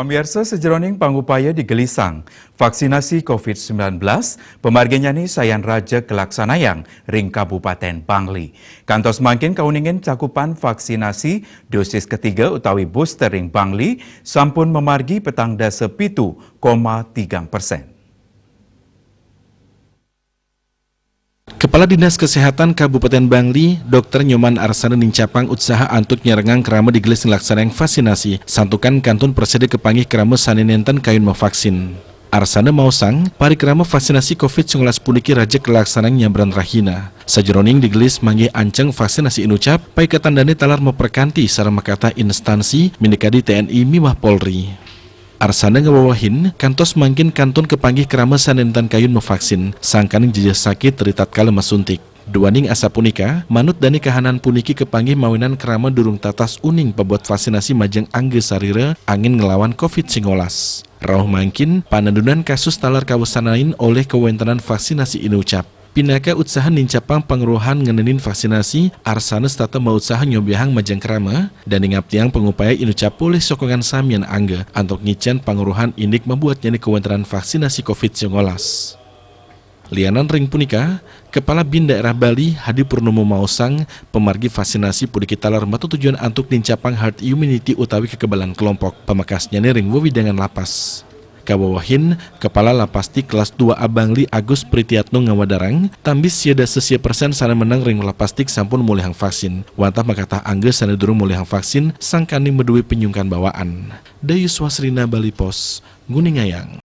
Pemirsa sejeroning pangupaya di Gelisang, vaksinasi COVID-19, pemarginyani Sayan Raja Kelaksanayang, ring Kabupaten Bangli. Kantos mangkin kauningin cakupan vaksinasi dosis ketiga utawi booster ring Bangli, sampun memargi petang dasa 7,3%. Kepala Dinas Kesehatan Kabupaten Bangli, Dr. Nyoman Arsana nincapang usaha antuk nyerengang kerama digelis ngelaksanang vaksinasi, santukan kantun persede kepanggih kerama saninenten kayun mevaksin. Arsana mausang, pari kerama vaksinasi COVID-19 puniki raja kelaksanang nyambran rahina. Sajeroning digelis manggih anceng vaksinasi inucap, pai ketandane talar memperkanti sarama kata instansi minikadi TNI Mimah Polri. Arsana ngewawahin, kantos mangkin kantun kepanggih kerama sanentan kayun mevaksin, sangkaning jejah sakit teritat kala masuntik. Duaning asa punika, manut dani kahanan puniki kepanggih mawinan kerama durung tatas uning pembuat vaksinasi majeng angge sarira angin ngelawan COVID-19. Rauh mangkin, panandunan kasus talar kawasanain oleh kewentenan vaksinasi inucap. Pinaka usaha nincapang pengeruhan ngenenin vaksinasi, Arsana tata mau usaha nyobiahang majang kerama, dan ingap tiang pengupaya inucap oleh sokongan samian angga, antok ngican pengeruhan indik membuatnya kewentenan vaksinasi COVID-19. Lianan ring punika, Kepala Bin Daerah Bali Hadi Purnomo Mausang, pemargi vaksinasi pudiki talar matu tujuan antuk nincapang herd immunity utawi kekebalan kelompok, pemakasnya ring wewidangan lapas. Kawawahin, Kepala Lapasti kelas 2A Bangli Agus Pritiatno ngawadarang, tambis siada sesia persen sana menang ring lapastik sampun mulihang vaksin. Wantah makatah angge sana durung mulihang vaksin, sangkani medui penyungkan bawaan. Dayus Wasrina Bali Pos, Guningayang.